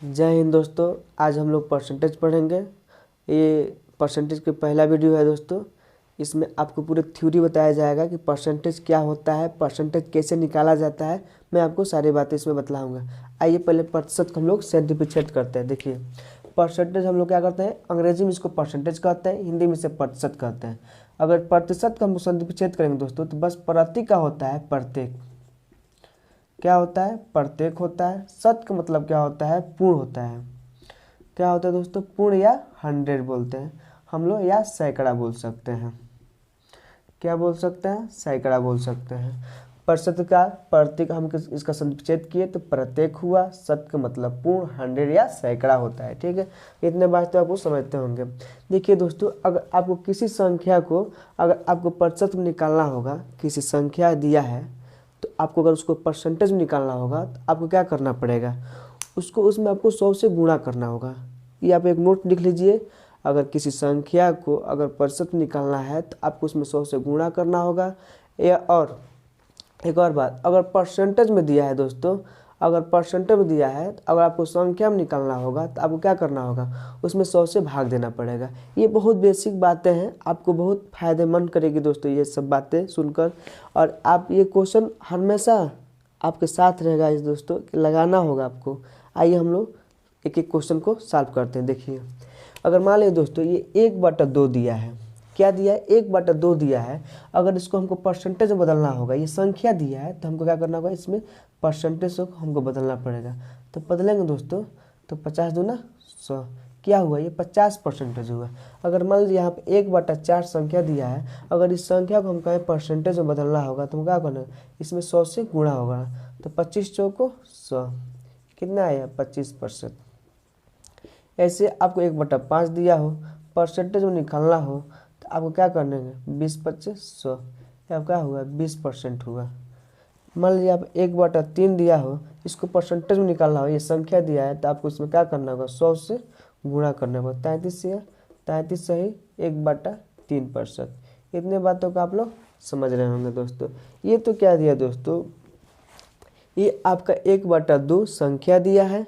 जय हिंद दोस्तों। आज हम लोग परसेंटेज पढ़ेंगे। ये परसेंटेज का पहला वीडियो है दोस्तों। इसमें आपको पूरी थ्योरी बताया जाएगा कि परसेंटेज क्या होता है, परसेंटेज कैसे निकाला जाता है। मैं आपको सारी बातें इसमें बतलाऊंगा। आइए पहले प्रतिशत हम लोग सिंप्लीफाइड करते हैं। देखिए परसेंटेज हम लोग क्या करते हैं, अंग्रेजी में इसको परसेंटेज कहते हैं, हिंदी में इसे प्रतिशत कहते हैं। अगर प्रतिशत का हम सिंप्लीफाइड करेंगे दोस्तों तो बस प्रति का होता है प्रत्येक। क्या होता है? प्रत्येक होता है। शत का मतलब क्या होता है? पूर्ण होता है। क्या होता है दोस्तों? पूर्ण या 100 बोलते हैं हम लोग, या सैकड़ा बोल सकते हैं। क्या बोल सकते हैं? सैकड़ा बोल सकते हैं। प्रतिशत का प्रत्येक हम इसका संक्षेप किए तो प्रत्येक हुआ। शत का मतलब पूर्ण, 100 या सैकड़ा होता है। ठीक है, इतने बात तो आपको समझते होंगे। देखिए दोस्तों, अगर आपको किसी संख्या को, अगर आपको प्रतिशत में निकालना होगा, किसी संख्या दिया है तो आपको अगर उसको परसेंटेज में निकालना होगा तो आपको क्या करना पड़ेगा, उसको उसमें आपको 100 से गुणा करना होगा। ये आप एक नोट लिख लीजिए। अगर किसी संख्या को अगर प्रतिशत में निकालना है तो आपको उसमें 100 से गुणा करना होगा। या और एक और बात, अगर परसेंटेज में दिया है दोस्तों, अगर परसेंटेज में दिया है तो अगर आपको संख्या में निकालना होगा तो आपको क्या करना होगा, उसमें 100 से भाग देना पड़ेगा। ये बहुत बेसिक बातें हैं, आपको बहुत फायदेमंद करेगी दोस्तों ये सब बातें सुनकर। और आप ये क्वेश्चन हमेशा आपके साथ रहेगा इस दोस्तों, लगाना होगा आपको। आइए हम लोग एक एक क्वेश्चन को सॉल्व करते हैं। देखिए अगर मान लीजिए दोस्तों ये 1/2 दिया है। क्या दिया है? 1/2 दिया है। अगर इसको हमको परसेंटेज में बदलना होगा, ये संख्या दिया है तो हमको क्या करना होगा, इसमें परसेंटेज को हमको बदलना पड़ेगा। तो बदलेंगे दोस्तों तो 50 दूना 100, क्या हुआ, ये 50% हुआ। अगर मान लीजिए यहाँ पे 1/4 संख्या दिया है, अगर इस संख्या को हम कहें परसेंटेज में बदलना होगा तो हम क्या करना है, इसमें 100 से गुणा होगा। तो 25 चौको 100, कितना आया? 25%। ऐसे आपको 1/5 दिया हो, परसेंटेज में निकालना हो तो आपको क्या करना है, 20/25 100, अब क्या हुआ, 20% हुआ। मान लीजिए आप 1/3 दिया हो, इसको परसेंटेज में निकालना हो, ये संख्या दिया है तो आपको इसमें क्या करना होगा, 100 से गुणा करना होगा। 33 से 33 सही 1/3%। इतने बातों का आप लोग समझ रहे होंगे दोस्तों। ये तो क्या दिया दोस्तों, ये आपका 1/2 संख्या दिया है।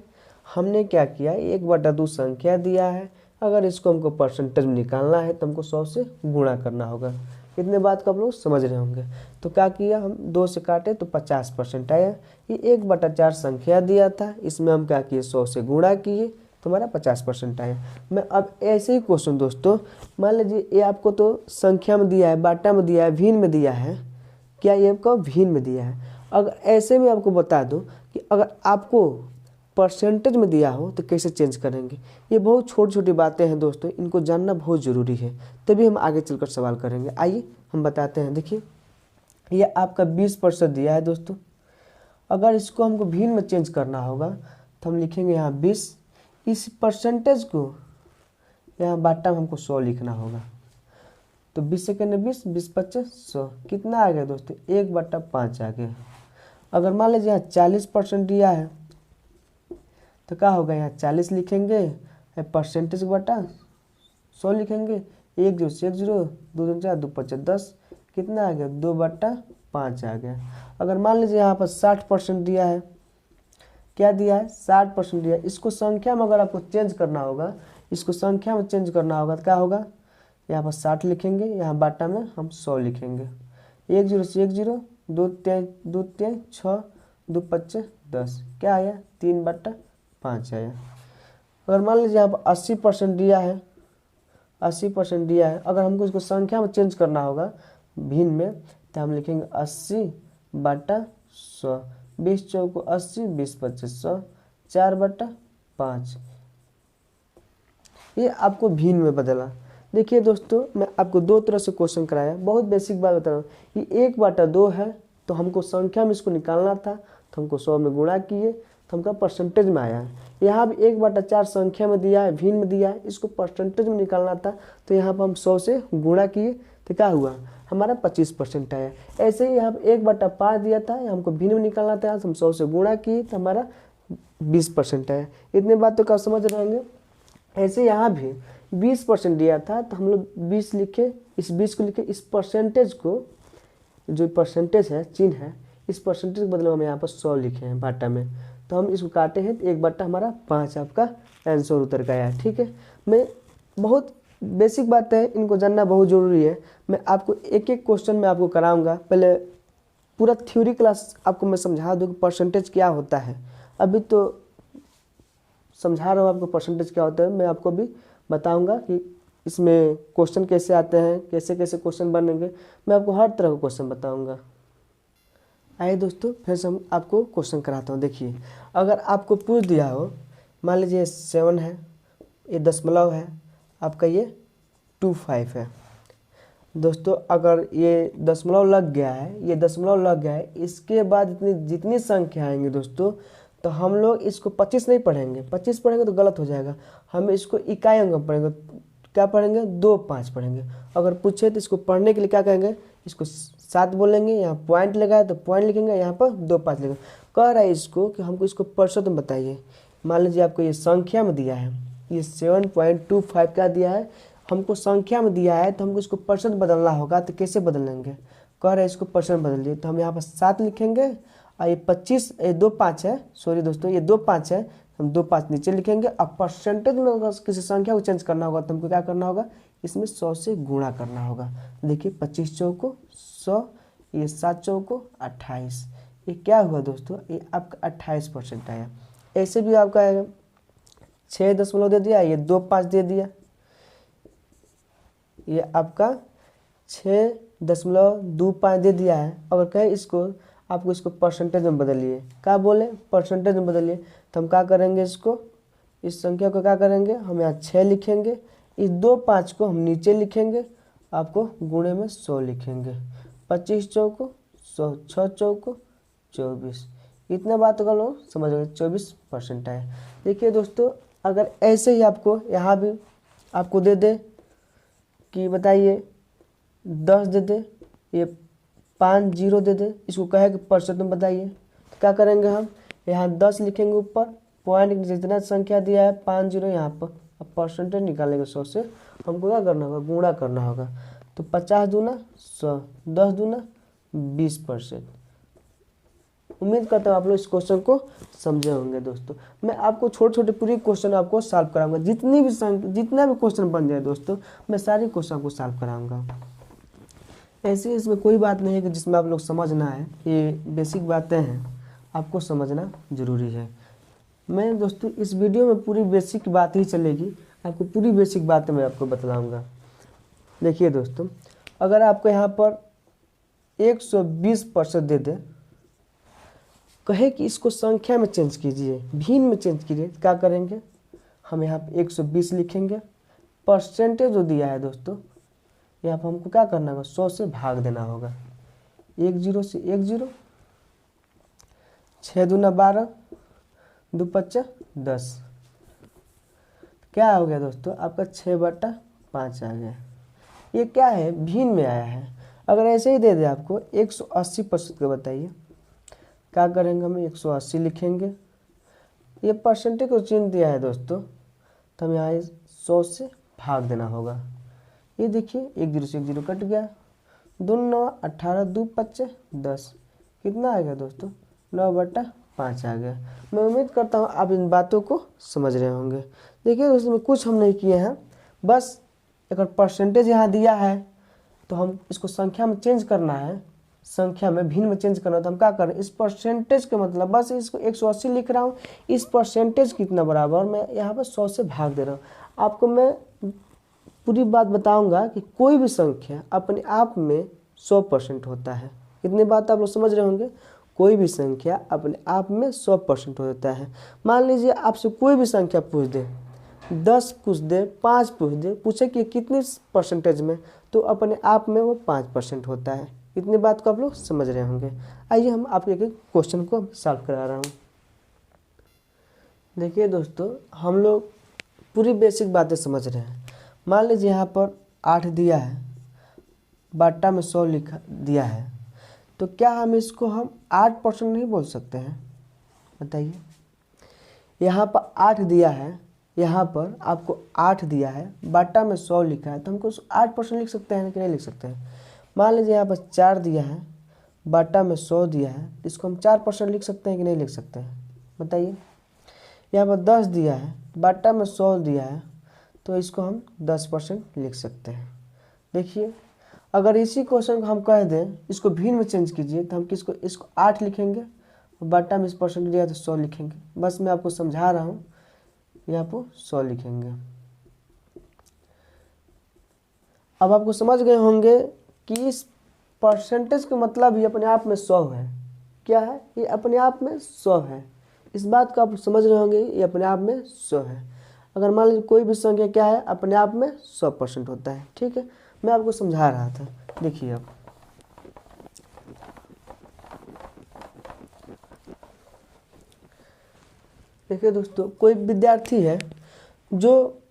हमने क्या किया, 1/2 संख्या दिया है, अगर इसको हमको परसेंटेज में निकालना है तो हमको 100 से गुणा करना होगा। इतने बात को आप लोग समझ रहे होंगे। तो क्या किया, हम 2 से काटे तो 50% आया। ये 1/4 संख्या दिया था, इसमें हम क्या किए, 100 से गुणा किए तो हमारा 50% आया। मैं अब ऐसे ही क्वेश्चन दोस्तों, मान लीजिए ये आपको तो संख्या में दिया है, बाटा में दिया है, भिन्न में दिया है। क्या ये आपको भिन्न में दिया है? अगर ऐसे में आपको बता दूं कि अगर आपको परसेंटेज में दिया हो तो कैसे चेंज करेंगे। ये बहुत छोटी छोटी बातें हैं दोस्तों, इनको जानना बहुत ज़रूरी है, तभी हम आगे चलकर सवाल करेंगे। आइए हम बताते हैं। देखिए ये आपका 20% दिया है दोस्तों। अगर इसको हमको भिन्न में चेंज करना होगा तो हम लिखेंगे यहाँ 20, इस परसेंटेज को यहाँ बाटा में हमको 100 लिखना होगा। तो 20 से करने 20, 20/25 100, कितना आ गया दोस्तों, 1/5 आ गया। अगर मान लीजिए यहाँ 40% दिया है तो क्या होगा, यहाँ 40 लिखेंगे, परसेंटेज बटा 100 लिखेंगे, 1 0 से 1 0, 2 2 4 2 5 10, कितना आ गया, 2/5 आ गया। अगर मान लीजिए यहाँ पर 60% दिया है, क्या दिया है, 60% दिया है। इसको संख्या में अगर आपको चेंज करना होगा, इसको संख्या में चेंज करना होगा तो क्या होगा, यहाँ पर 60 लिखेंगे, यहाँ बाटा में हम 100 लिखेंगे। 1 0 से 1 0, 2 3 2 3 6, 2 5 10, क्या आया, 3/5 आया। अगर मान लीजिए यहाँ पर 80% दिया है, 80% दिया है, अगर हमको इसको संख्या में चेंज करना होगा भिन्न में तो हम लिखेंगे 80/100, 20 चौको 80, 20/25 100, 4/5। ये आपको भिन्न में बदला। देखिए दोस्तों, मैं आपको 2 तरह से क्वेश्चन कराया, बहुत बेसिक बात बता रहा हूँ। ये 1/2 है तो हमको संख्या में इसको निकालना था तो हमको 100 में गुणा किए तो हमका परसेंटेज में आया है। यहाँ भी 1/4 संख्या में दिया है, भिन्न में दिया है, इसको परसेंटेज में निकालना था तो यहाँ पर हम 100 से गुणा किए तो क्या हुआ, हमारा 25% आया। ऐसे ही यहाँ पर 1/5 दिया था, हमको भिन्न में निकालना था तो हम 100 से गुणा किए तो हमारा 20% आया। इतने बातों का समझ रहे होंगे। ऐसे यहाँ भी 20% दिया था तो हम लोग 20 लिखे, इस 20 को लिखे, इस परसेंटेज को, जो परसेंटेज है चिन्ह है, इस परसेंटेज के बदले में हम यहाँ पर 100 लिखे हैं बाटा में, तो तो हम इसको काटे हैं तो 1/5 आपका आंसर उतर गया है। ठीक है, मैं बहुत बेसिक बात है, इनको जानना बहुत ज़रूरी है। मैं आपको एक एक क्वेश्चन में आपको कराऊंगा। पहले पूरा थ्योरी क्लास आपको मैं समझा दूँ कि परसेंटेज क्या होता है। अभी तो समझा रहा हूँ आपको परसेंटेज क्या होता है, मैं आपको भी बताऊंगा कि इसमें क्वेश्चन कैसे आते हैं, कैसे कैसे क्वेश्चन बनेंगे, मैं आपको हर तरह का क्वेश्चन बताऊंगा। आइए दोस्तों, फिर से हम आपको क्वेश्चन कराता हूँ। देखिए, अगर आपको पूछ दिया हो, मान लीजिए 7 है, ये दशमलव है, आपका ये 25 है। दोस्तों अगर ये दशमलव लग गया है, ये दशमलव लग गया है, इसके बाद इतनी जितनी संख्या आएंगे दोस्तों, तो हम लोग इसको 25 नहीं पढ़ेंगे। 25 पढ़ेंगे तो गलत हो जाएगा, हम इसको इकाई अंक में पढ़ेंगे। क्या पढ़ेंगे? 2 5 पढ़ेंगे। अगर पूछे तो इसको पढ़ने के लिए क्या कहेंगे? इसको 7 बोलेंगे, यहाँ पॉइंट लगाए तो पॉइंट लिखेंगे, यहाँ पर 2 5 लिखेंगे। कह रहा है इसको कि हमको इसको प्रतिशत में बताइए। मान लीजिए आपको ये संख्या में दिया है, ये 7.25 क्या दिया है, हमको संख्या में दिया है, तो हमको इसको प्रतिशत बदलना होगा। तो कैसे बदलेंगे? कह रहे हैं इसको प्रतिशत बदलिए, तो हम यहाँ पर 7 लिखेंगे और ये 25, ये 2 5 है, सॉरी दोस्तों ये 2 5 है, हम 2 5 नीचे लिखेंगे। अब परसेंटेज में अगर किसी संख्या को चेंज करना होगा तो हमको क्या करना होगा? इसमें 100 से गुणा करना होगा। देखिए 25 चौको 100, ये 7 चौको 28, ये क्या हुआ दोस्तों? ये आपका 28% आया। ऐसे भी आपका 6 दशमलव दे दिया, ये 2 5 दे दिया, ये आपका 6.25 दे दिया है। अगर कहे इसको आपको इसको परसेंटेज में बदलिए, क्या बोले? परसेंटेज में बदलिए, तो हम क्या करेंगे? इसको, इस संख्या को क्या करेंगे? हम यहाँ 6 लिखेंगे, इस 2 5 को हम नीचे लिखेंगे, आपको गुणे में 100 लिखेंगे। 25 चौको 100, 6 चौको 24, इतना बात अगर लोग समझ गए, 24% आया। देखिए दोस्तों, अगर ऐसे ही आपको यहाँ भी आपको दे दे कि बताइए 10 दे दे, ये 5 0 दे दे, इसको कहे कि प्रतिशत में बताइए, तो क्या करेंगे? हम यहाँ 10 लिखेंगे ऊपर, पॉइंट जितना संख्या दिया है 5 0 यहाँ पर, अब परसेंटेज निकालेंगे 100 से, हमको क्या करना होगा? गुणा करना होगा। तो 50 दूना 100, 10 दूना 20%। उम्मीद करता हूँ आप लोग इस क्वेश्चन को समझे होंगे। दोस्तों मैं आपको छोटे छोटे पूरी क्वेश्चन आपको सॉल्व कराऊंगा, जितना भी क्वेश्चन बन जाए दोस्तों, मैं सारी क्वेश्चन को सॉल्व कराऊंगा। ऐसे इसमें कोई बात नहीं है कि जिसमें आप लोग समझ ना आए, ये बेसिक बातें हैं, आपको समझना ज़रूरी है। मैं दोस्तों इस वीडियो में पूरी बेसिक बात ही चलेगी, आपको पूरी बेसिक बातें मैं आपको बतलाऊँगा। देखिए दोस्तों, अगर आपको यहाँ पर 120% दे दे, कहे कि इसको संख्या में चेंज कीजिए, भिन्न में चेंज कीजिए, क्या करेंगे? हम यहाँ पे 120 लिखेंगे, परसेंटेज जो दिया है दोस्तों, यहाँ पर हमको क्या करना होगा? 100 से भाग देना होगा। 1 0 से 1 0, 6 दूना 12, 2 5 10, क्या हो गया दोस्तों? आपका 6/5 आ गया। ये क्या है? भिन्न में आया है। अगर ऐसे ही दे दे आपको 180% का, बताइए क्या करेंगे? हम 180 लिखेंगे, ये परसेंटेज को चिन्ह दिया है दोस्तों, तो हम यहाँ 100 से भाग देना होगा। ये देखिए 1 0 से 1 0 कट गया, 2 9 18, 2 5 10, कितना आ गया दोस्तों? 9/5 आ गया। मैं उम्मीद करता हूँ आप इन बातों को समझ रहे होंगे। देखिए दोस्तों, कुछ हम नहीं किए हैं, बस अगर परसेंटेज यहाँ दिया है तो हम इसको संख्या में चेंज करना है, संख्या में भिन्न में चेंज करना है, तो हम क्या करें? इस परसेंटेज के मतलब बस इसको 180 लिख रहा हूँ, इस परसेंटेज कितना बराबर, मैं यहाँ पर 100 से भाग दे रहा हूँ। आपको मैं पूरी बात बताऊंगा कि कोई भी संख्या अपने आप में 100% होता है। इतनी बात आप लोग समझ रहे होंगे। कोई भी संख्या अपने आप में 100% होता है। मान लीजिए आपसे कोई भी संख्या पूछ दे, 10 पूछ दे, 5 पूछ दे, पूछे कि कितनी परसेंटेज में, तो अपने आप में वो 5% होता है। इतनी बात को आप लोग समझ रहे होंगे। आइए हम आपके एक क्वेश्चन को सॉल्व करा रहा हूँ। देखिए दोस्तों, हम लोग पूरी बेसिक बातें समझ रहे हैं। मान लीजिए यहाँ पर 8 दिया है, बाटा में 100 लिखा दिया है, तो क्या हम इसको 8% नहीं बोल सकते हैं? बताइए। यहाँ पर 8 दिया है, यहाँ पर आपको 8 दिया है, बाटा में 100 लिखा है, तो हमको 8% लिख सकते हैं कि नहीं लिख सकते हैं? मान लीजिए यहाँ पर 4 दिया है, बाटा में 100 दिया है, इसको हम 4% लिख सकते हैं कि नहीं लिख सकते हैं? बताइए, यहाँ पर 10 दिया है, बटा में 100 दिया है, तो इसको हम 10% लिख सकते हैं। देखिए, अगर इसी क्वेश्चन को हम कह दें इसको भिन्न में चेंज कीजिए, तो हम इसको 8 लिखेंगे और बटा में इस परसेंट दिया तो 100 लिखेंगे। बस मैं आपको समझा रहा हूँ, यहाँ पर 100 लिखेंगे। अब आपको समझ गए होंगे कि इस परसेंटेज का मतलब ही अपने आप में 100 है। क्या है? ये अपने आप में 100 है। इस बात को आप समझ रहे होंगे, ये अपने आप में 100 है। अगर मान लीजिए कोई भी संख्या क्या है, अपने आप में 100% होता है। ठीक है, मैं आपको समझा रहा था। देखिए, अब देखिए दोस्तों, कोई विद्यार्थी है जो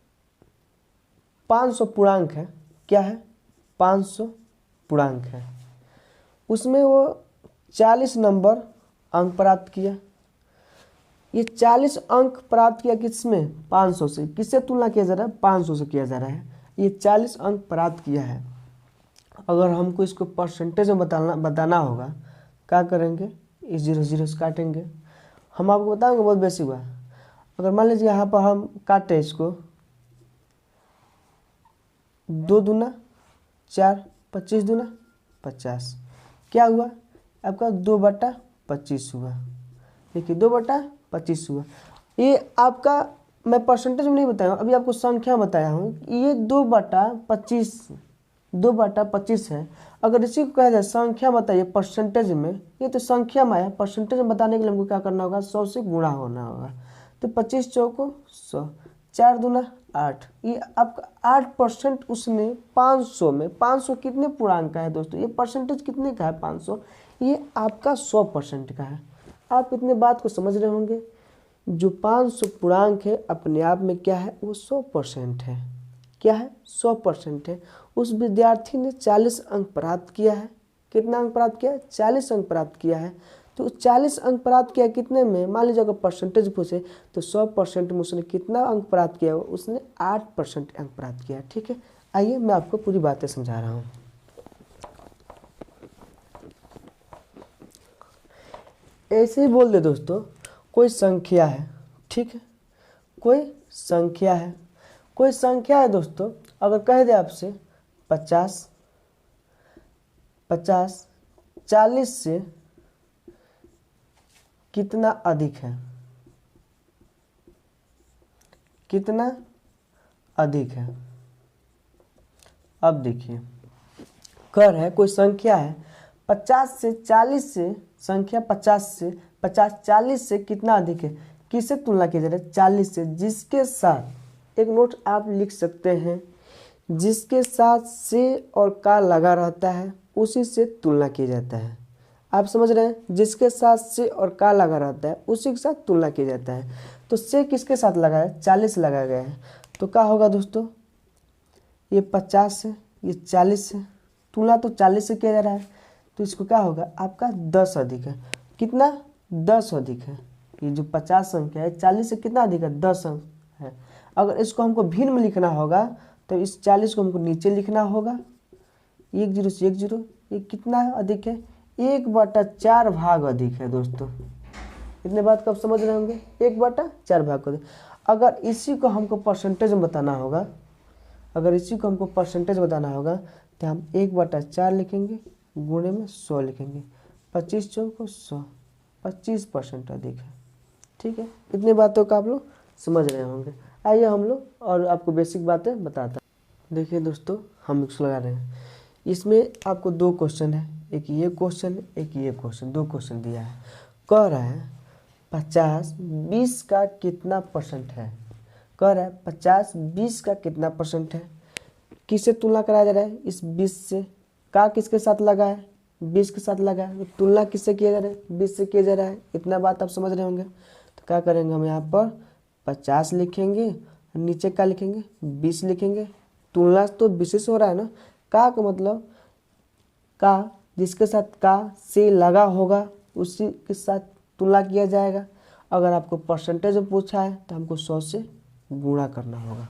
500 पूर्णांक है। क्या है? 500 पूर्णांक है। उसमें वो 40 नंबर अंक प्राप्त किया। ये 40 अंक प्राप्त किया किसमें? 500 से। किससे तुलना किया जा रहा है? 500 से किया जा रहा है। ये 40 अंक प्राप्त किया है। अगर हमको इसको परसेंटेज में बताना होगा, क्या करेंगे? इस 0 0 से काटेंगे। हम आपको बताएंगे, बहुत बेसिक हुआ। अगर मान लीजिए यहाँ पर हम काटे इसको, 2 दूना 4, 25 दूना 50, क्या हुआ? आपका 2/25 हुआ। देखिए, 2/25 हुआ। ये आपका, मैं परसेंटेज में नहीं बताया, अभी आपको संख्या बताया हूँ। ये 2/25 है। अगर इसी को कहा जाए संख्या बताइए परसेंटेज में, ये तो संख्या में आया। परसेंटेज में बताने के लिए हमको क्या करना होगा? 100 से गुणा होना होगा। तो 25 चौको 100, 4 दूना 8। ये आपका 8% उसने 500 में, 500 कितने पूर्णांक का है दोस्तों? ये परसेंटेज कितने का है? 500। ये आपका 100% का है। आप इतने बात को समझ रहे होंगे। जो 500 पूर्णांक है अपने आप में क्या है? वो 100% है। क्या है? 100% है। उस विद्यार्थी ने 40 अंक प्राप्त किया है। कितना अंक प्राप्त किया है? 40 अंक प्राप्त किया है। तो 40 अंक प्राप्त किया कितने में? मान लीजिए अगर परसेंटेज पूछे तो 100% में उसने कितना अंक प्राप्त किया? उसने 8% अंक प्राप्त किया। ठीक है, आइए मैं आपको पूरी बातें समझा रहा हूँ। ऐसे ही बोल दे दोस्तों, कोई संख्या है। ठीक है, कोई संख्या है, कोई संख्या है दोस्तों। अगर कह दे आपसे 50 40 से कितना अधिक है? कितना अधिक है? अब देखिए, कर है, कोई संख्या है 50 से 40 से, संख्या 50 40 से कितना अधिक है? किससे तुलना की जा रही है? 40 से। जिसके साथ, एक नोट आप लिख सकते हैं, जिसके साथ से और का लगा रहता है उसी से तुलना की जाता है। आप समझ रहे हैं? जिसके साथ से और का लगा रहता है उसी के साथ तुलना किया जाता है। तो से किसके साथ लगा है? 40 लगाया गया है। तो क्या होगा दोस्तों? ये 50 है, ये 40 है। तुलना तो 40 से किया जा रहा है, तो इसको क्या होगा? आपका 10 अधिक है। कितना? 10 अधिक है। ये जो 50 संख्या है 40 से कितना अधिक है? 10 अंक है। अगर इसको हमको भिन्न में लिखना होगा तो इस 40 को हमको नीचे लिखना होगा, 1 0 से 1 0। ये कितना अधिक है? 1/4 भाग अधिक है दोस्तों। इतने बात को आप समझ रहे होंगे, 1/4 भाग अधिक। अगर इसी को हमको परसेंटेज में बताना होगा, अगर इसी को हमको परसेंटेज बताना होगा तो हम 1/4 लिखेंगे, गुणे में 100 लिखेंगे। 25 चौको 100, 25% अधिक है। ठीक है, इतनी बातों का आप लोग समझ रहे होंगे। आइए हम लोग और आपको बेसिक बातें बताता हूँ। देखिए दोस्तों, हम इसको लगा रहे हैं। इसमें आपको 2 क्वेश्चन है, एक ये क्वेश्चन, एक ये क्वेश्चन। 2 क्वेश्चन दिया है। कह रहा है 50 20 का कितना परसेंट है? कह रहा है 50 20 का कितना परसेंट है? किससे तुलना कराया जा रहा है? इस 20 से। का किसके साथ लगा है? 20 के साथ लगा है। तो तुलना किससे किया जा रहा है? 20 से किया जा रहा है। इतना बात आप समझ रहे होंगे। तो क्या करेंगे हम? यहाँ पर 50 लिखेंगे, नीचे क्या लिखेंगे? 20 लिखेंगे। तुलना तो 20 से हो रहा है ना। का मतलब का जिसके साथ का से लगा होगा उसी के साथ तुलना किया जाएगा। अगर आपको परसेंटेज में पूछा है तो हमको 100 से गुणा करना होगा।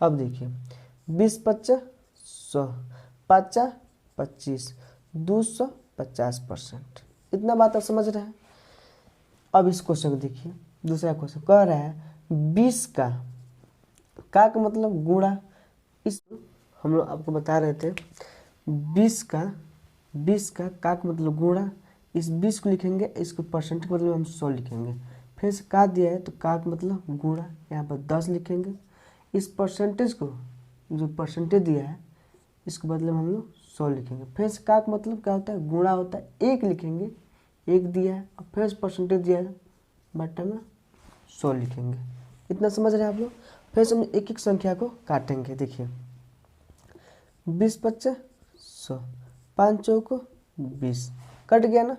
अब देखिए, 20 55 100, 5 25, 250%। इतना बात आप समझ रहे हैं। अब इस क्वेश्चन को देखिए, दूसरा क्वेश्चन कह रहा है 20 का मतलब गुणा। इस हम लोग आपको बता रहे थे 20 का मतलब गुणा, इस 20 को लिखेंगे, इसको परसेंट मतलब हम 100 लिखेंगे। फिर से का दिया है तो का मतलब गुणा, यहाँ पर 10 लिखेंगे। इस परसेंटेज को, जो परसेंटेज दिया है इसको मतलब हम लोग 100 लिखेंगे। फिर से का मतलब क्या होता है, गुणा होता है, 1 लिखेंगे, 1 दिया है और फिर से परसेंटेज दिया है, बटा में 100 लिखेंगे। इतना समझ रहे हैं आप लोग। फिर से हम एक एक संख्या को काटेंगे। देखिए 20 पच्चे 100, 5 चौको 20, कट गया ना,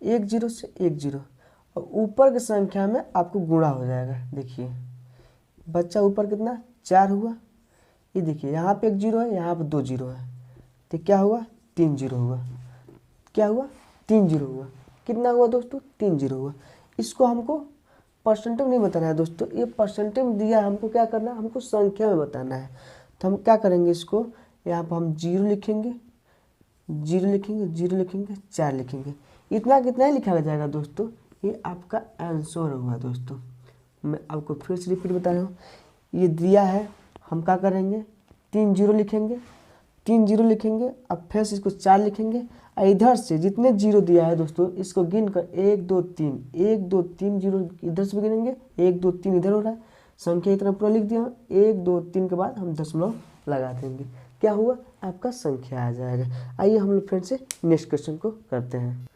1 0 से 1 0, और ऊपर की संख्या में आपको गुणा हो जाएगा। देखिए बच्चा ऊपर कितना 4 हुआ, ये देखिए यहाँ पे 1 0 है, यहाँ पे 2 0 है, तो क्या हुआ 3 0 हुआ। क्या हुआ 3 0 हुआ। कितना हुआ दोस्तों 3 0 हुआ। इसको हमको परसेंटेज नहीं बताना है दोस्तों, ये परसेंटेज दिया है, हमको क्या करना है, हमको संख्या में बताना है। तो हम क्या करेंगे, इसको यहाँ पर हम 0 लिखेंगे, 0 लिखेंगे, 0 लिखेंगे, 4 लिखेंगे। इतना कितना ही लिखा जाएगा दोस्तों, ये आपका आंसर हुआ दोस्तों। मैं आपको फिर से रिपीट बता रहा हूँ, ये दिया है, हम क्या करेंगे 3 0 लिखेंगे, 3 0 लिखेंगे, अब फिर से इसको 4 लिखेंगे, और इधर से जितने 0 दिया है दोस्तों इसको गिन कर 1 2 3 1 2 3 0 इधर से भी गिनेंगे, 1 2 3 इधर हो रहा है, संख्या इतना पूरा लिख दिया, 1 2 3 के बाद हम दशमलव लगा देंगे। क्या हुआ, आपका संख्या आ जाएगा। आइए हम लोग फिर से नेक्स्ट क्वेश्चन को करते हैं।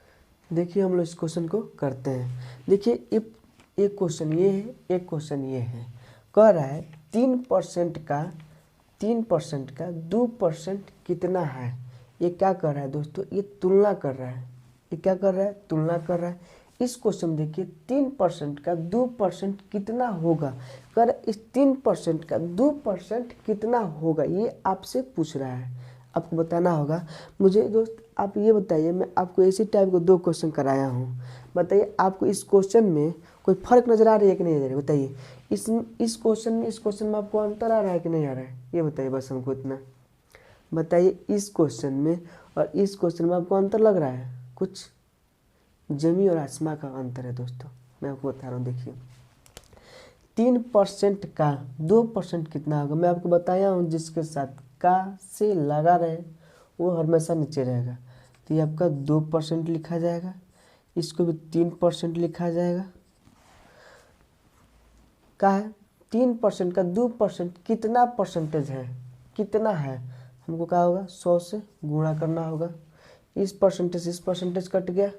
देखिए हम लोग इस क्वेश्चन को करते हैं। देखिए एक क्वेश्चन ये है, एक क्वेश्चन ये है, कह रहा है 3% का 2% कितना है। ये क्या कर रहा है दोस्तों, ये तुलना कर रहा है। ये क्या कर रहा है, तुलना कर रहा है। इस क्वेश्चन देखिए 3% का 2% कितना होगा, कर इस 3% का 2% कितना होगा, ये आपसे पूछ रहा है, आपको बताना होगा। मुझे दोस्त आप ये बताइए, मैं आपको इसी टाइप को 2 क्वेश्चन कराया हूँ, बताइए आपको इस क्वेश्चन में कोई फर्क नजर आ रही है कि नहीं आ रही है, बताइए। इस क्वेश्चन में आपको अंतर आ रहा है कि नहीं आ रहा है, ये बताइए बस हमको इतना बताइए। इस क्वेश्चन में और इस क्वेश्चन में आपको अंतर लग रहा है, कुछ जमीन और आसमां का अंतर है दोस्तों। मैं आपको बता रहा हूँ, देखिए 3% का 2% कितना होगा, मैं आपको बताया हूँ, जिसके साथ का से लगा रहे वो हमेशा नीचे रहेगा। तो ये आपका 2% लिखा जाएगा, इसको भी 3% लिखा जाएगा। का है 3% का 2% कितना परसेंटेज है, कितना है, हमको क्या होगा 100 से गुणा करना होगा। इस परसेंटेज कट गया।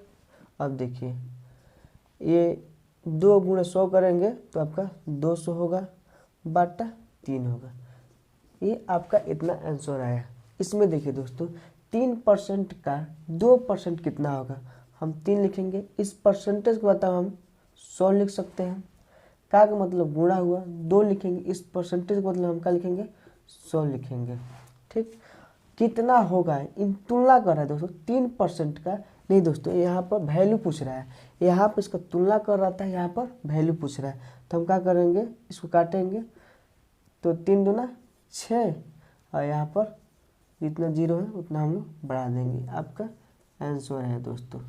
अब देखिए ये 2 गुणा 100 करेंगे तो आपका 200 होगा, बटा 3 होगा। ये आपका इतना आंसर आया। इसमें देखिए दोस्तों 3% का 2% कितना होगा, हम 3 लिखेंगे, इस परसेंटेज को बताओ हम 100 लिख सकते हैं, का मतलब गुणा हुआ, 2 लिखेंगे, इस परसेंटेज को मतलब हम क्या लिखेंगे 100 लिखेंगे। ठीक, कितना होगा, इन तुलना कर रहा है दोस्तों, 3% का नहीं दोस्तों, यहाँ पर वैल्यू पूछ रहा है, यहाँ पर इसका तुलना कर रहा था, यहाँ पर वैल्यू पूछ रहा है। तो हम क्या करेंगे, इसको काटेंगे, तो 3 दूना 6, और यहाँ पर जितना 0 है उतना हम लोग बढ़ा देंगे। आपका आंसर है दोस्तों।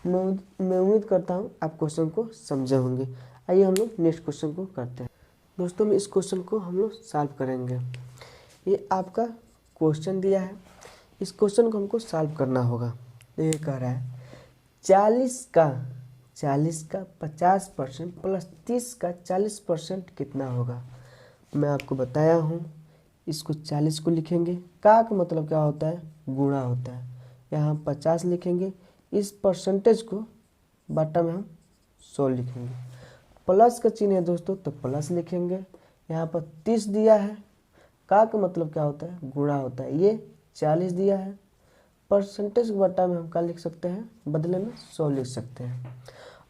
मैं उम्मीद करता हूँ आप क्वेश्चन को समझे होंगे। आइए हम लोग नेक्स्ट क्वेश्चन को करते हैं। दोस्तों इस क्वेश्चन को हम लोग सॉल्व करेंगे। ये आपका क्वेश्चन दिया है, इस क्वेश्चन को हमको सॉल्व करना होगा। तो ये कह रहा है 40 का 50% प्लस 30 का 40% कितना होगा। मैं आपको बताया हूँ, इसको 40 को लिखेंगे, का मतलब क्या होता है, गुणा होता है। यहाँ 50 लिखेंगे, इस परसेंटेज को बटा में हम 100 लिखेंगे, प्लस का चिन्ह है दोस्तों तो प्लस लिखेंगे। यहाँ पर 30 दिया है, का मतलब क्या होता है, गुणा होता है। ये 40 दिया है, परसेंटेज बटा में हम क्या लिख सकते हैं, बदले में 100 लिख सकते हैं।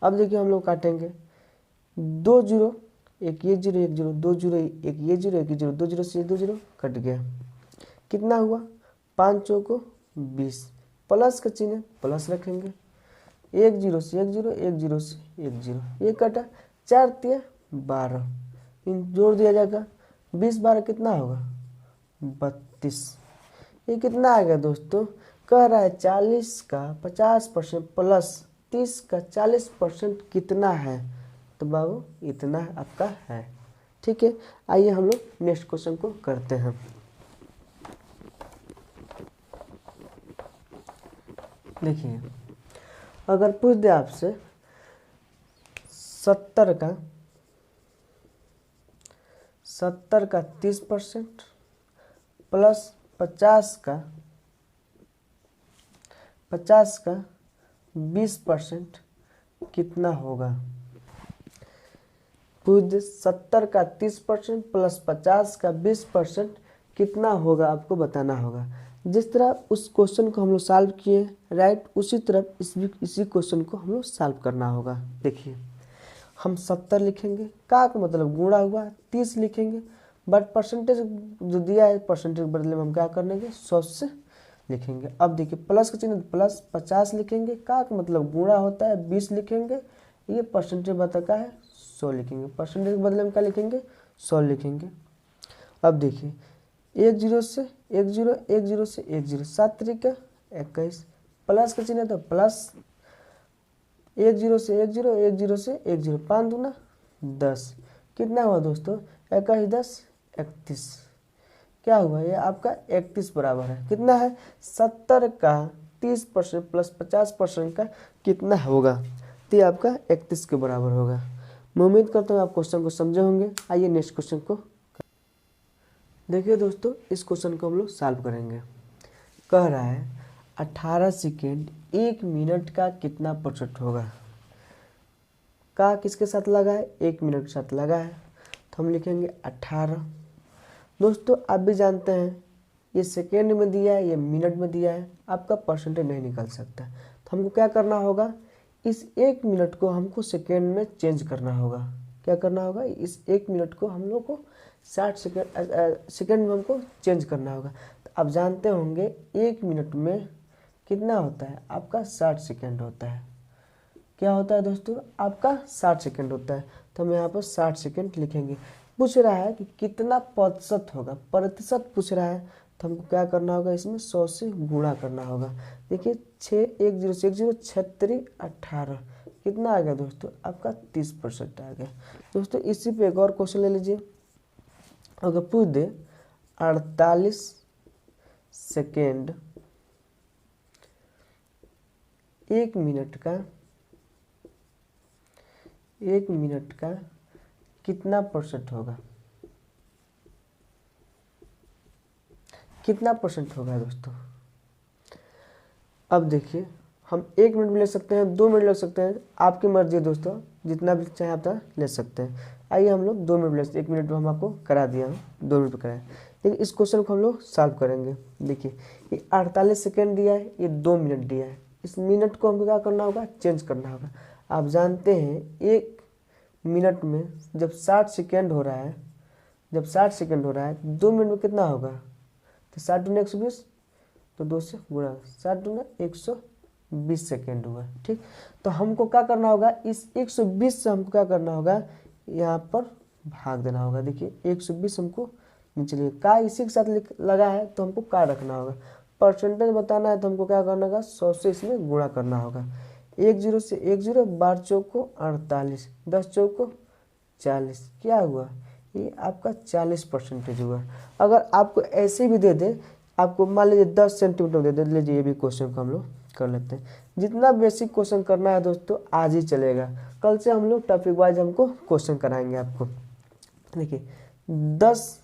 अब देखिए हम लोग काटेंगे, 2 0 1 ये 0 1 0 2 0 1 ये 0 1 0 2 0 से 2 0 कट गया। कितना हुआ 5 चौको 20, प्लस का चिन्ह प्लस रखेंगे, 1 0 से 1 0 1 0 से 1 0, ये कटा, 4 3 12, इन जोड़ दिया जाएगा, 20 12 कितना होगा 32। ये कितना आ गया दोस्तों, कह रहा है 40 का 50% प्लस 30 का 40% कितना है? तो बाबू इतना आपका है। ठीक है, आइए हम लोग नेक्स्ट क्वेश्चन को करते हैं। देखिए, अगर पूछ दे आपसे 70 का 30% प्लस 50 का 20% कितना होगा? पूछ दे 70 का 30% प्लस 50 का 20% कितना होगा, आपको बताना होगा। जिस तरह उस क्वेश्चन को हम लोग सॉल्व किए राइट, उसी तरह इसी क्वेश्चन को हम लोग सॉल्व करना होगा। देखिए, हम 70 लिखेंगे, का मतलब गुणा हुआ, 30 लिखेंगे, बट परसेंटेज जो दिया है परसेंटेज के बदले में हम क्या करेंगे 100 से लिखेंगे। अब देखिए प्लस का चिन्ह प्लस 50 लिखेंगे, का मतलब गुणा होता है 20 लिखेंगे, ये परसेंटेज बता का है 100 लिखेंगे, परसेंटेज के बदले में क्या लिखेंगे 100 लिखेंगे। अब देखिए 1 0 से 1 0 1 0 से 1 0 7 तरीका 21, प्लस का चिन्ह तो प्लस 1 0 से 1 0 1 0 से 1 0 5 दूना 10, कितना हुआ दोस्तों 21 10 31, क्या हुआ ये आपका 31 बराबर है कितना है 70 का 30% प्लस 50% का कितना होगा, तो ये आपका 31 के बराबर होगा। मैं उम्मीद करता हूँ आप क्वेश्चन को समझे होंगे। आइए नेक्स्ट क्वेश्चन को देखिए दोस्तों, इस क्वेश्चन को हम लोग सॉल्व करेंगे। कह रहा है 18 सेकेंड 1 मिनट का कितना % होगा? का किसके साथ लगा है 1 मिनट के साथ लगा है, तो हम लिखेंगे 18। दोस्तों आप भी जानते हैं ये सेकेंड में दिया है, ये मिनट में दिया है, आपका परसेंटेज नहीं निकल सकता। तो हमको क्या करना होगा, इस 1 मिनट को हमको सेकेंड में चेंज करना होगा। क्या करना होगा, इस 1 मिनट को हम लोग को 60 सेकेंड में हमको चेंज करना होगा। तो आप जानते होंगे 1 मिनट में कितना होता है आपका 60 सेकेंड होता है। क्या होता है दोस्तों आपका 60 सेकेंड होता है। तो हम यहाँ पर 60 सेकेंड लिखेंगे। पूछ रहा है कि कितना प्रतिशत होगा, प्रतिशत पूछ रहा है, तो हमको क्या करना होगा, इसमें 100 से गुणा करना होगा। देखिए 6 1 0 से 1 0 36 18 कितना आ गया दोस्तों आपका 30% आ गया। दोस्तों इसी पे एक और क्वेश्चन ले लीजिए। अगर पूछ दे 48 सेकेंड 1 मिनट का कितना % होगा, कितना % होगा दोस्तों? अब देखिए हम 1 मिनट में ले सकते हैं, 2 मिनट ले सकते हैं, आपकी मर्जी है दोस्तों, जितना भी चाहे आप ले सकते हैं। आइए हम लोग 2 मिनट ले सकते हैं, 1 मिनट में हम आपको करा दिया हूँ, 2 मिनट में कराया। लेकिन इस क्वेश्चन को हम लोग सॉल्व करेंगे। देखिए ये 48 सेकेंड दिया है, ये 2 मिनट दिया है, इस मिनट को हमको क्या करना होगा, चेंज करना होगा। आप जानते हैं 1 मिनट में जब 60 सेकेंड हो रहा है, 2 मिनट में कितना होगा, तो 60 दूना 120, तो 2 से गुणा 60 दूना 120 सेकेंड हुआ। ठीक, तो हमको क्या करना होगा, इस 120 से हमको क्या करना होगा, यहाँ पर भाग देना होगा। देखिए 120 हमको नीचे लिखा, का इसी के साथ लगा है तो हमको का रखना होगा। परसेंटेज बताना है तो हमको क्या करना होगा, 100 से इसमें गुणा करना होगा। 1 0 से 1 0 12 चौको 48 10 चौको 40, क्या हुआ, ये आपका 40% हुआ। अगर आपको ऐसे भी दे दे, आपको मान लीजिए 10 सेंटीमीटर दे लीजिए, ये भी क्वेश्चन को हम लोग कर लेते हैं। जितना बेसिक क्वेश्चन करना है दोस्तों आज ही चलेगा, कल से हम लोग टॉपिक वाइज हमको क्वेश्चन कराएंगे आपको। देखिए 10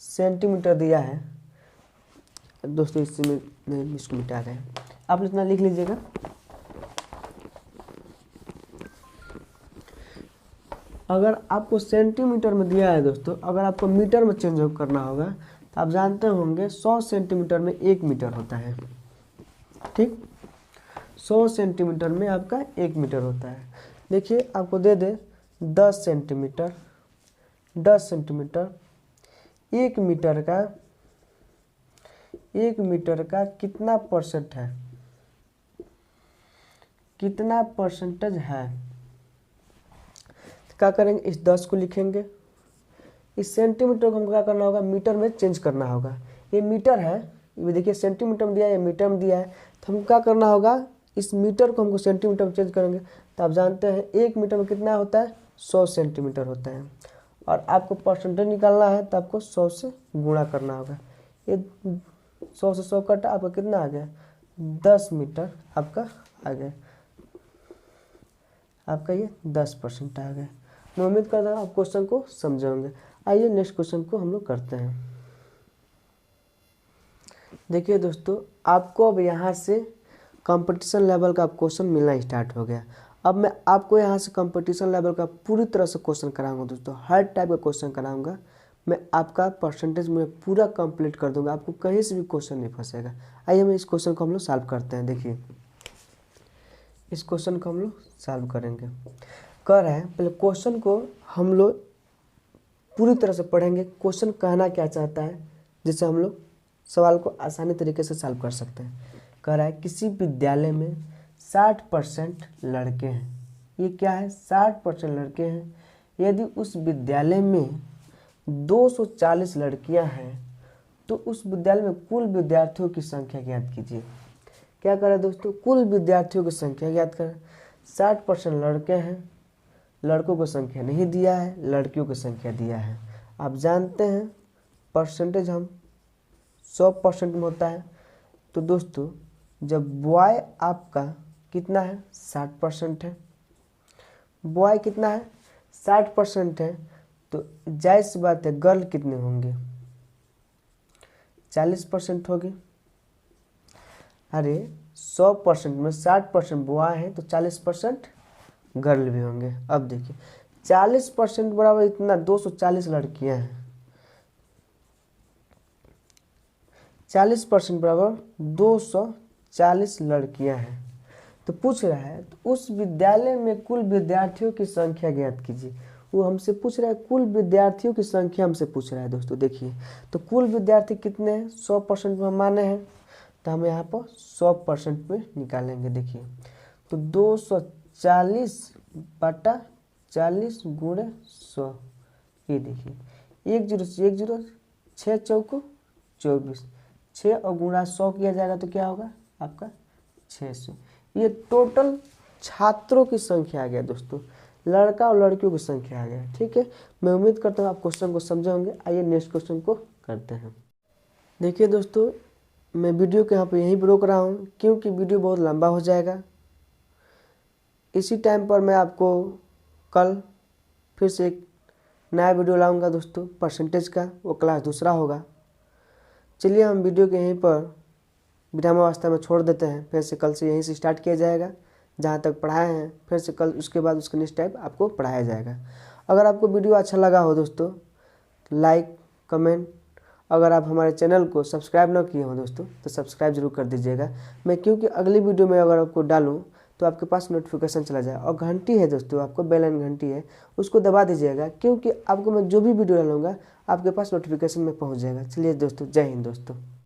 सेंटीमीटर दिया है दोस्तों, इसमें इसको मिटा रहे हैं, आप इतना लिख लीजिएगा। अगर आपको सेंटीमीटर में दिया है दोस्तों, अगर आपको मीटर में चेंज करना होगा तो आप जानते होंगे 100 सेंटीमीटर में 1 मीटर होता है। ठीक, 100 सेंटीमीटर में आपका 1 मीटर होता है। देखिए आपको दे दे 10 सेंटीमीटर 1 मीटर का कितना % है, कितना % है। क्या करेंगे, इस 10 को लिखेंगे, इस सेंटीमीटर को हमको क्या करना होगा, मीटर में चेंज करना होगा। ये मीटर है, ये देखिए सेंटीमीटर में दिया है, ये मीटर में दिया है, तो हमको क्या करना होगा, इस मीटर को हमको सेंटीमीटर में चेंज करेंगे तो आप जानते हैं 1 मीटर में कितना होता है, 100 सेंटीमीटर होता है। और आपको परसेंटेज निकालना है तो आपको 100 से गुणा करना होगा। ये 100 से 100 कटा, आपका कितना आ गया, 10 मीटर आपका आ गया, आपका ये 10% आ गया। मैं उम्मीद करता हूँ आप क्वेश्चन को समझे होंगे। आइए नेक्स्ट क्वेश्चन को हम लोग करते हैं। देखिए दोस्तों, आपको अब यहाँ से कंपटीशन लेवल का क्वेश्चन मिलना स्टार्ट हो गया। अब मैं आपको यहाँ से कंपटीशन लेवल का पूरी तरह से क्वेश्चन कराऊंगा दोस्तों, हर टाइप का क्वेश्चन कराऊंगा। मैं आपका परसेंटेज में पूरा कंप्लीट कर दूंगा, आपको कहीं से भी क्वेश्चन नहीं फंसेगा। आइए हम इस क्वेश्चन को हम लोग सॉल्व करते हैं। देखिए इस क्वेश्चन को हम लोग सॉल्व करेंगे। कह रहे हैं पहले क्वेश्चन को हम लोग पूरी तरह से पढ़ेंगे, क्वेश्चन कहना क्या चाहता है, जिससे हम लोग सवाल को आसानी तरीके से सॉल्व कर सकते हैं। कह रहा है किसी विद्यालय में 60% लड़के हैं। ये क्या है, 60% लड़के हैं। यदि उस विद्यालय में 240 लड़कियां हैं तो उस विद्यालय में कुल विद्यार्थियों की संख्या ज्ञात कीजिए। क्या करें दोस्तों, कुल विद्यार्थियों की संख्या ज्ञात करें। 60% लड़के हैं, लड़कों को संख्या नहीं दिया है, लड़कियों की संख्या दिया है। आप जानते हैं परसेंटेज हम 100% में होता है। तो दोस्तों जब बॉय आपका कितना है, 60% है, बॉय कितना है, 60% है, तो जाहिर सी बात है गर्ल कितने होंगे, 40% होगी। अरे 100% में 60% बॉय है तो 40% गर्ल भी होंगे। अब देखिए 40% बराबर इतना 240 लड़कियां हैं, 40% बराबर 240 लड़कियां हैं। तो पूछ रहा है तो उस विद्यालय में कुल विद्यार्थियों की संख्या ज्ञात कीजिए। वो हमसे पूछ रहा है कुल विद्यार्थियों की संख्या हमसे पूछ रहा है दोस्तों। देखिए तो कुल विद्यार्थी कितने हैं, 100% में माने हैं तो हम यहाँ पर 100% में निकालेंगे। देखिए तो 240 बटा 40 गुणे 100, ये देखिए 1 0 से 1 0, 6 चौको 24, 6 और गुणा 100 किया जाएगा तो क्या होगा आपका 600। ये टोटल छात्रों की संख्या आ गया दोस्तों, लड़का और लड़कियों की संख्या आ गया। ठीक है, मैं उम्मीद करता हूँ आप क्वेश्चन को समझे होंगे। आइए नेक्स्ट क्वेश्चन को करते हैं। देखिए दोस्तों, मैं वीडियो को यहाँ पे यहीं पर रोक रहा हूँ क्योंकि वीडियो बहुत लंबा हो जाएगा। इसी टाइम पर मैं आपको कल फिर से एक नया वीडियो लाऊंगा दोस्तों परसेंटेज का, वो क्लास दूसरा होगा। चलिए हम वीडियो के यहीं पर विरामावस्था में छोड़ देते हैं, फिर से कल से यहीं से स्टार्ट किया जाएगा। जहाँ तक पढ़ाए हैं फिर से कल उसके बाद उसके नेक्स्ट टाइप आपको पढ़ाया जाएगा। अगर आपको वीडियो अच्छा लगा हो दोस्तों, लाइक कमेंट, अगर आप हमारे चैनल को सब्सक्राइब ना किए हो दोस्तों तो सब्सक्राइब जरूर कर दीजिएगा। मैं क्योंकि अगली वीडियो में अगर आपको डालूँ तो आपके पास नोटिफिकेशन चला जाए। और घंटी है दोस्तों, आपको बेल आइकन घंटी है, उसको दबा दीजिएगा क्योंकि आपको मैं जो भी वीडियो डालूंगा आपके पास नोटिफिकेशन में पहुंच जाएगा। चलिए दोस्तों, जय हिंद दोस्तों।